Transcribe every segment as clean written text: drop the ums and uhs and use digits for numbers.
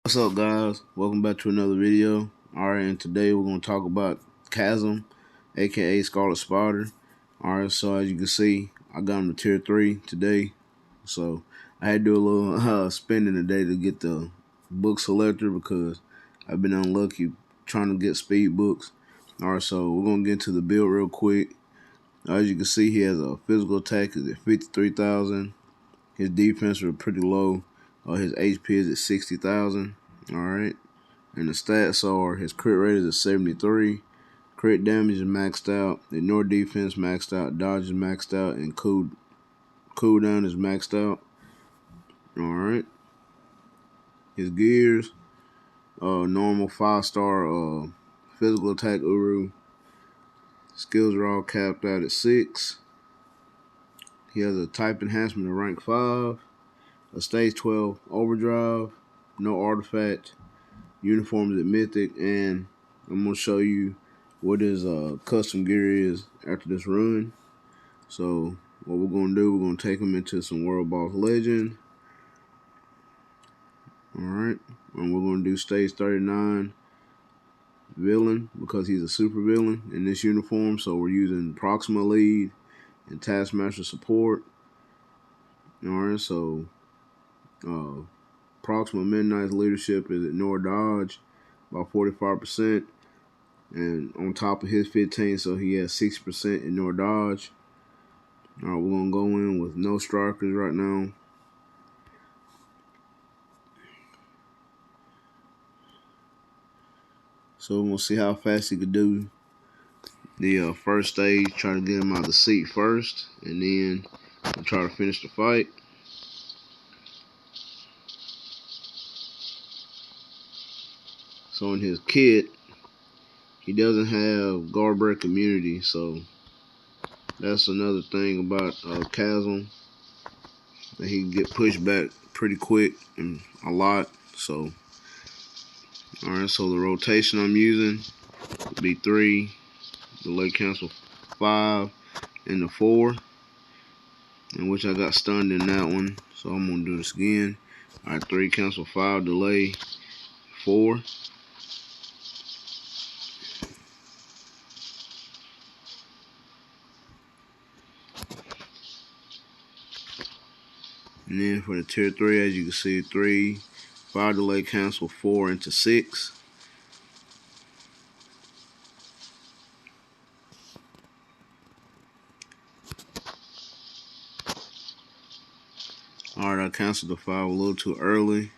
What's up, guys? Welcome back to another video. Alright, and today we're going to talk about Chasm, aka Scarlet Spider. Alright, so as you can see, I got him to tier 3 today. So I had to do a little spending today to get the book selector because I've been unlucky trying to get speed books. Alright, so we're going to get into the build real quick. As you can see, he has a physical attack is at 53,000. His defense is pretty low. His HP is at 60,000. Alright. And the stats are his crit rate is at 73. Crit damage is maxed out. Ignore defense maxed out. Dodge is maxed out. And cooldown is maxed out. Alright. His gears. Normal 5-star physical attack Uru. Skills are all capped out at 6. He has a type enhancement of rank 5. A stage 12 overdrive. No artifact. Uniforms at mythic. And I'm going to show you what his custom gear is after this run. So what we're going to do, we're going to take him into some World Boss Legend. Alright. And we're going to do stage 39 villain because he's a super villain in this uniform. So we're using Proxima lead and Taskmaster support. Alright, so Proxima Midnight's leadership is ignore dodge by 45%. And on top of his 15, so he has 6% ignore dodge. Alright, we're going to go in with no strikers right now. So we're going to see how fast he could do the first stage. Try to get him out of the seat first. And then we'll try to finish the fight. So in his kit, he doesn't have guard break immunity. So that's another thing about Chasm. That he can get pushed back pretty quick and a lot. So alright, so the rotation I'm using would be 3, delay cancel 5, and the 4, in which I got stunned in that one. So I'm gonna do this again. Alright, 3 cancel 5, delay 4. And then for the tier 3, as you can see, 3, 5 delay cancel 4 into 6. Alright, I canceled the 5 a little too early.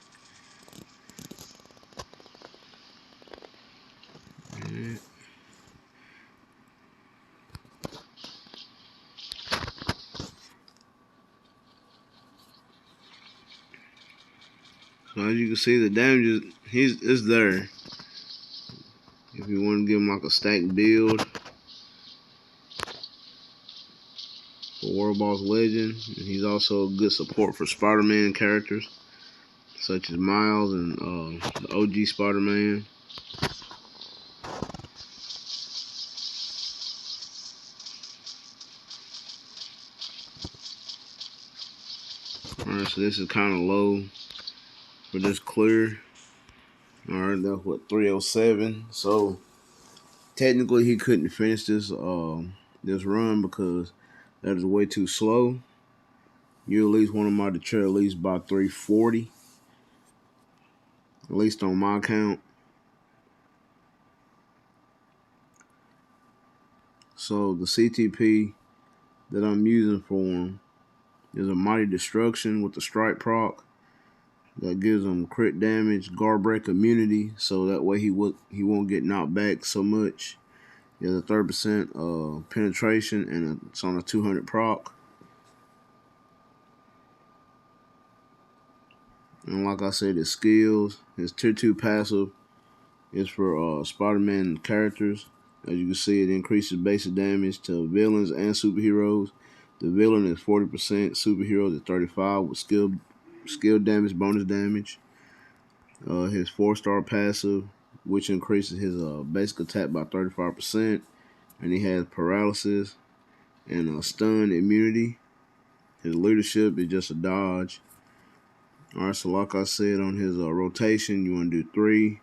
So as you can see, the damage is there. If you want to give him like a stacked build for World Boss Legend, and he's also a good support for Spider-Man characters such as Miles and the OG Spider-Man. Alright, so this is kind of low for this clear. Alright, that's what, 307. So technically he couldn't finish this this run because that is way too slow. You at least want him out the chair at least by 340. At least on my count. So the CTP that I'm using for him is a Mighty Destruction with the Strike proc that gives him crit damage, guard break immunity, so that way he won't get knocked back so much. He has a 30% penetration, and it's on a 200 proc. And like I said, his skills, his tier 2 passive is for Spider-Man characters. As you can see, it increases basic damage to villains and superheroes. The villain is 40%, superheroes is 35% with skill damage, bonus damage. His 4-star passive, which increases his basic attack by 35%. And he has paralysis and stun immunity. His leadership is just a dodge. Alright, so like I said on his rotation, you want to do 3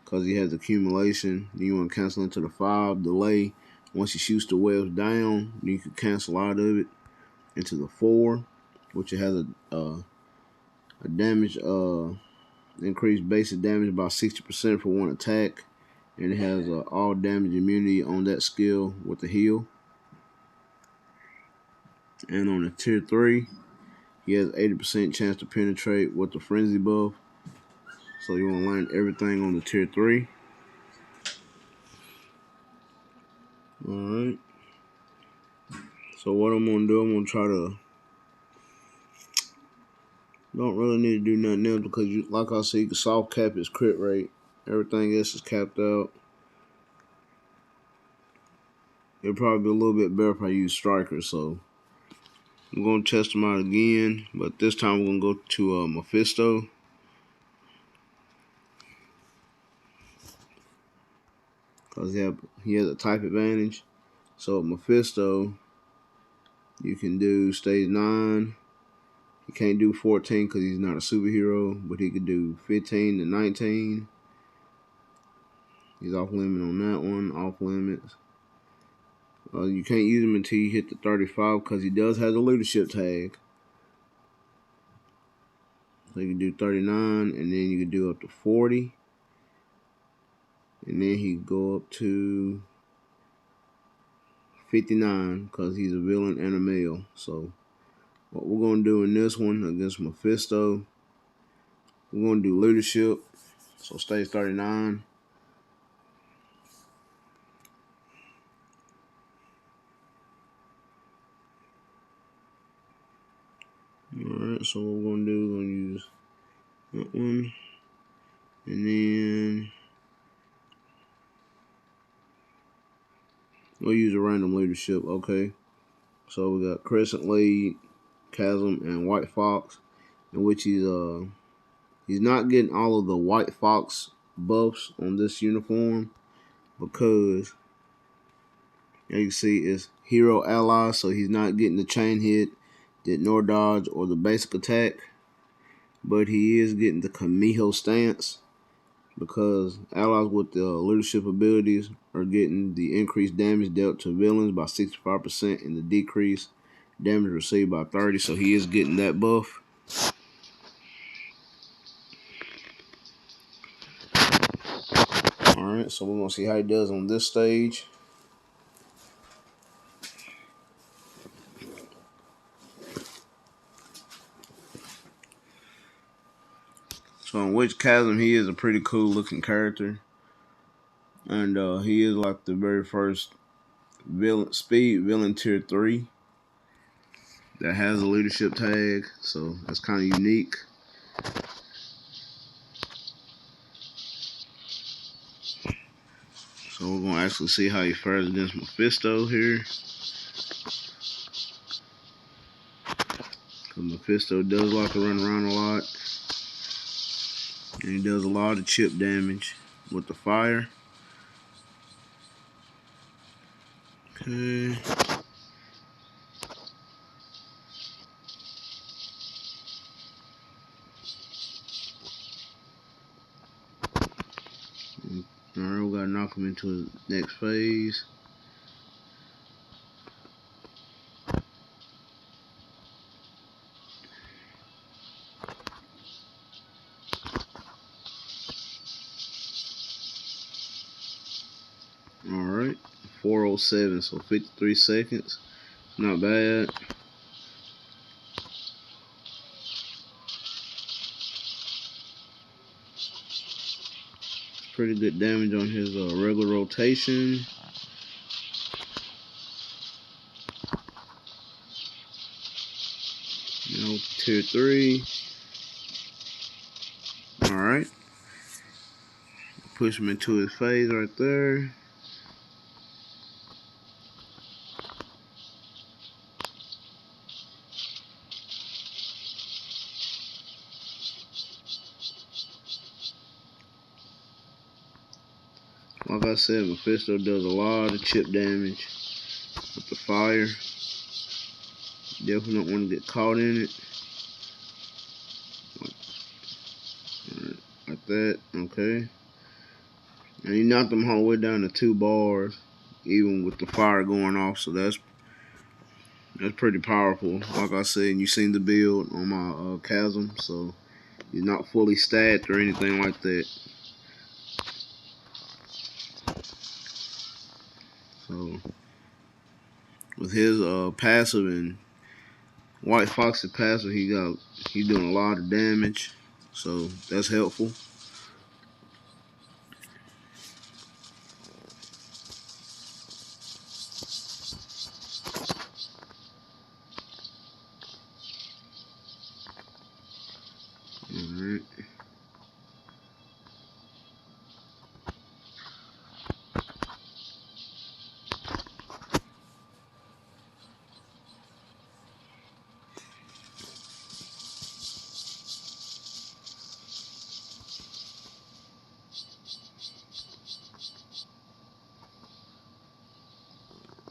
because he has accumulation. Then you want to cancel into the 5 delay. Once he shoots the webs down, you can cancel out of it into the 4, which it has a damage increased basic damage by 60% for one attack, and it has all damage immunity on that skill with the heal. And on the tier 3, he has 80% chance to penetrate with the frenzy buff. So you want to learn everything on the tier 3. Alright. So what I'm going to do, I'm going to try to... Don't really need to do nothing else because, like I said, you can soft cap his crit rate. Everything else is capped out. It'll probably be a little bit better if I use Striker, so... I'm going to test him out again, but this time we're going to go to Mephisto. Because he has a type advantage. So Mephisto, you can do stage 9. He can't do 14 because he's not a superhero, but he could do 15 to 19. He's off limit on that one, off limits. You can't use him until you hit the 35 because he does have the leadership tag. So you can do 39, and then you can do up to 40. And then he can go up to 59 because he's a villain and a male. So what we're going to do in this one against Mephisto, we're going to do leadership. So stage 39. Alright, so what we're going to do, we're going to use that one. And then we'll use a random leadership, okay. So we got Crescent Lead, Chasm, and White Fox, in which he's not getting all of the White Fox buffs on this uniform because, as you can see, it's hero ally, so he's not getting the chain hit, the ignore dodge, or the basic attack, but he is getting the Kamiho stance because allies with the leadership abilities are getting the increased damage dealt to villains by 65% and the decreased damage received by 30, so he is getting that buff. Alright, so we're going to see how he does on this stage. So in which Chasm, he is a pretty cool looking character. And he is like the very first speed villain tier 3 that has a leadership tag. So that's kind of unique. So we're going to actually see how he fares against Mephisto here. Because Mephisto does like to run around a lot. And he does a lot of chip damage with the fire. Okay. Alright, we gotta knock him into his next phase. Alright, 407, so 53 seconds. Not bad. Pretty good damage on his regular rotation. You know, tier 3. Alright. Push him into his phase right there. Like I said, Mephisto does a lot of chip damage with the fire. Definitely don't want to get caught in it. that. Okay. And he knocked them all the way down to 2 bars, even with the fire going off. So that's pretty powerful. Like I said, you seen the build on my Chasm, so he's not fully stacked or anything like that. So with his passive and White Fox's passive, he's doing a lot of damage. So that's helpful. Alright.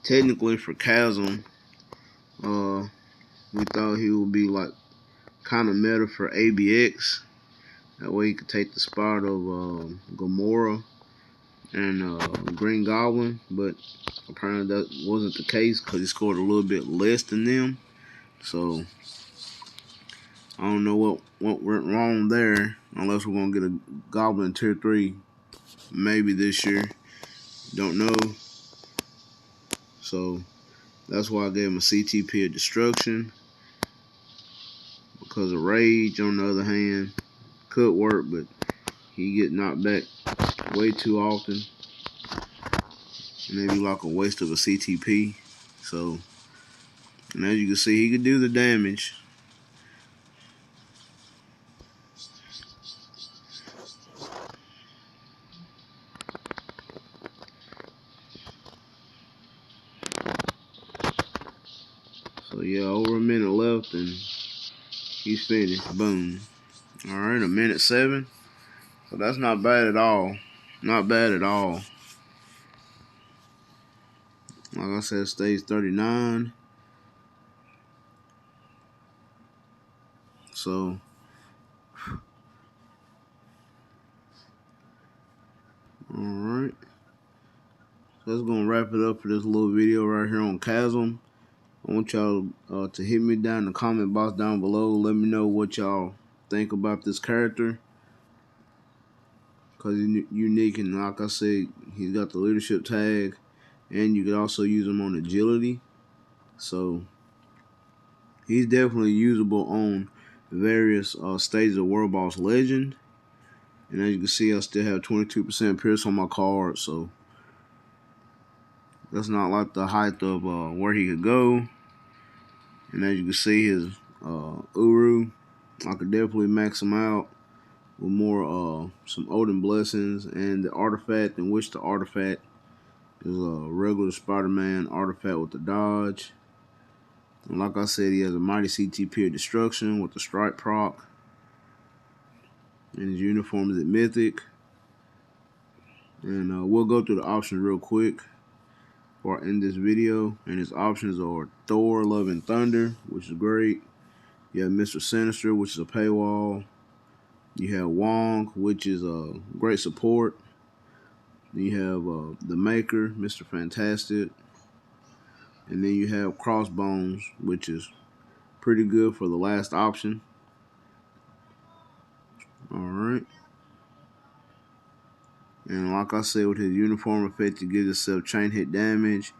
Technically for Chasm, we thought he would be like kind of meta for ABX. That way he could take the spot of Gamora and Green Goblin, but apparently that wasn't the case because he scored a little bit less than them. So I don't know what went wrong there, unless we're gonna get a Goblin tier 3 maybe this year. Don't know. So that's why I gave him a CTP of Destruction, because of Rage on the other hand could work, but he get knocked back way too often. Maybe like a waste of a CTP. So, and as you can see, he could do the damage. So yeah, over a minute left and he's finished. Boom. Alright, a minute 7. So that's not bad at all. Not bad at all. Like I said, stage 39. So alright. So that's gonna wrap it up for this little video right here on Chasm. I want y'all to hit me down in the comment box down below. Let me know what y'all think about this character, because he's unique, and like I said, he's got the leadership tag, and you can also use him on agility. So he's definitely usable on various stages of World Boss Legend. And as you can see, I still have 22% Pierce on my card, so that's not like the height of where he could go. And as you can see, his Uru, I could definitely max him out with more some Odin blessings and the artifact, in which the artifact is a regular Spider-Man artifact with the dodge. And like I said, he has a mighty CTP of Destruction with the strike proc. And his uniform is at Mythic. And we'll go through the options real quick before I end this video. And his options are Thor, Love and Thunder, which is great. You have Mr. Sinister, which is a paywall. You have Wong, which is a great support. Then you have the Maker, Mr. Fantastic. And then you have Crossbones, which is pretty good for the last option. Alright. And like I said, with his uniform effect, he gives himself chain hit damage,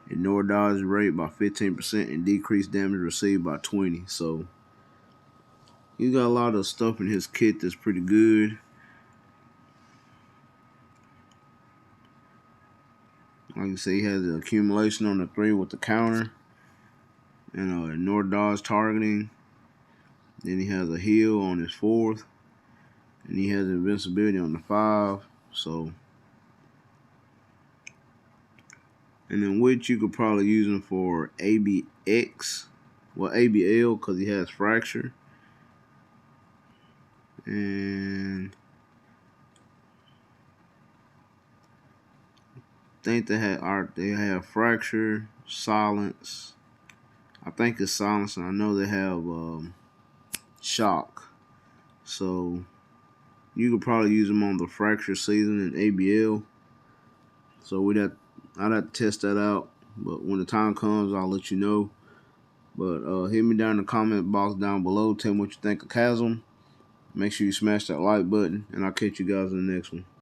ignore dodge rate by 15%, and decrease damage received by 20%. So he's got a lot of stuff in his kit that's pretty good. Like I say, he has the accumulation on the 3 with the counter, and ignore dodge targeting. Then he has a heal on his 4th, and he has invincibility on the 5. So, and then which you could probably use him for ABX, well ABL, because he has fracture. And I think they have fracture, silence. I think it's silence, and I know they have shock. So You could probably use them on the fracture season and ABL. So I'd have to test that out. But when the time comes, I'll let you know. But hit me down in the comment box down below. Tell me what you think of Chasm. Make sure you smash that like button, and I'll catch you guys in the next one.